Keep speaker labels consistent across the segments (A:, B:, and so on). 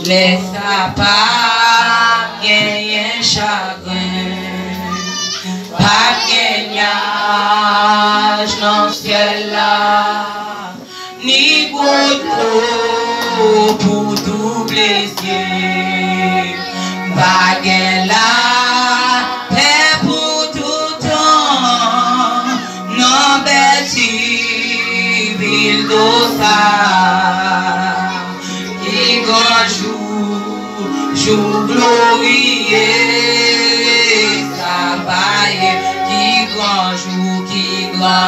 A: Laisse pas gagner chagrin, pas gagnage dans le ciel là, ni goutte d'eau pour tout plaisir, pas gagne la paix pour tout temps, non belle ville d'Ossa. Jour glorieux, ça va qui grand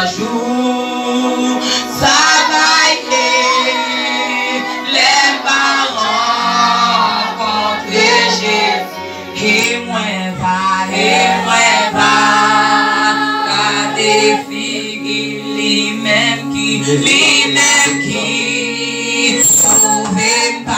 A: jour, ça va les parents contre Jésus, et moi va, garder filles, lui-même qui, sauver pas.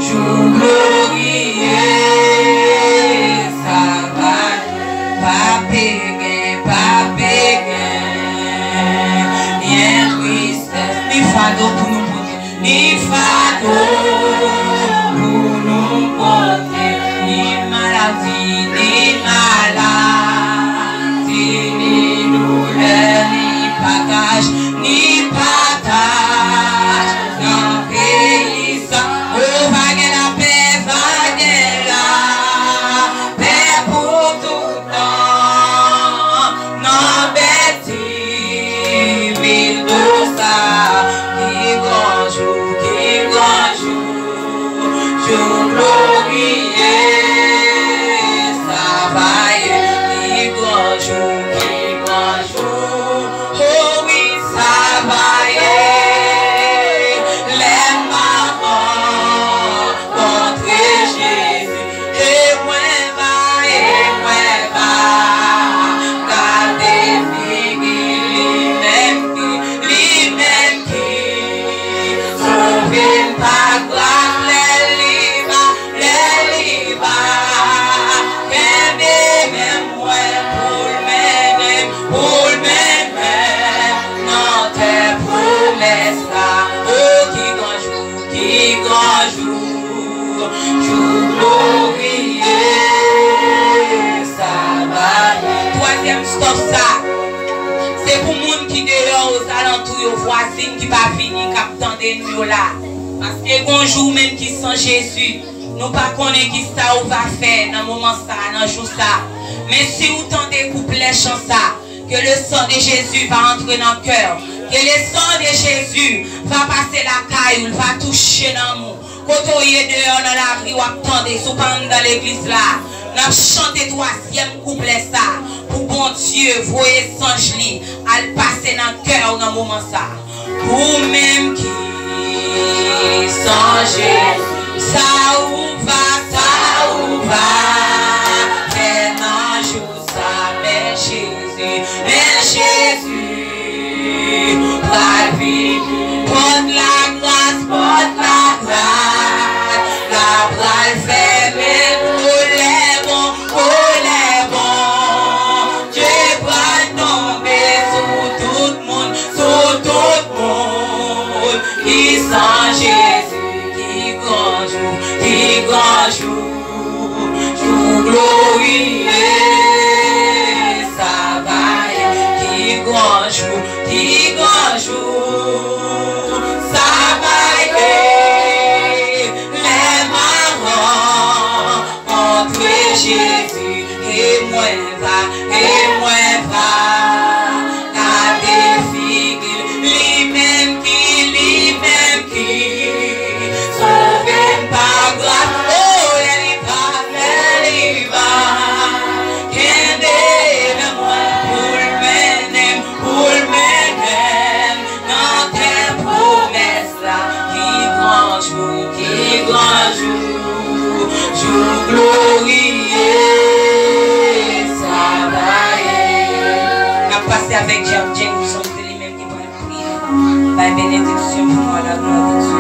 A: Jour glorieux, ça va, pas péguin, rien tristesse, ni fardeau pour nous porter, ni maladie, ni douleur, ni partage, non pays ça, oh vague la paix pour tout temps, non bêtise, ville d'Ossa, qui grand jour, jour glorieux, ça va qui grand jour, oh oui, ça va les mamans contre Jésus, et moi va, garder lui-même qui, sauver pas grâce, les livres, même moi pour le mener, non tes promesses là, oh qui grand jour, jour glorieux, ça va. Troisième stop ça, c'est pour moun qui dehors aux alentours, aux voisines qui va venir captant des nous là. Parce que bonjour même qui sont Jésus, nous pas connaît qui ça ou va faire dans le moment ça, dans le jour ça. Mais si vous tentez coupler chant ça, que le sang de Jésus va entrer dans le cœur, que le sang de Jésus va passer la caille, il va toucher dans nous. Quand on est dehors dans la rue, ou attendez, sous dans l'église là, nous avons chanté troisième couplet ça, pour bon Dieu, voyez songe li, à le passer dans le cœur dans le moment ça. Pour même qui songe, ça ou va, mais non, jour ça, mais Jésus, la vie, porte la grâce, la bras fait pour les bons, Dieu va tomber sur tout le monde, qui sent Jésus, qui grand jour, jour glorieux, ça va, qui grand jour, ça va, les marrants entre Jésus et moi va, la défigure, lui-même qui, sauvé par grâce, oh, elle va, qu'elle est moi pour le mener, dans tes promesses là, qui grand jour, jour glorieux, ça va. On a passé avec Jeff James, nous sommes les mêmes qui vont prier. La bénédiction pour moi, la gloire de Dieu.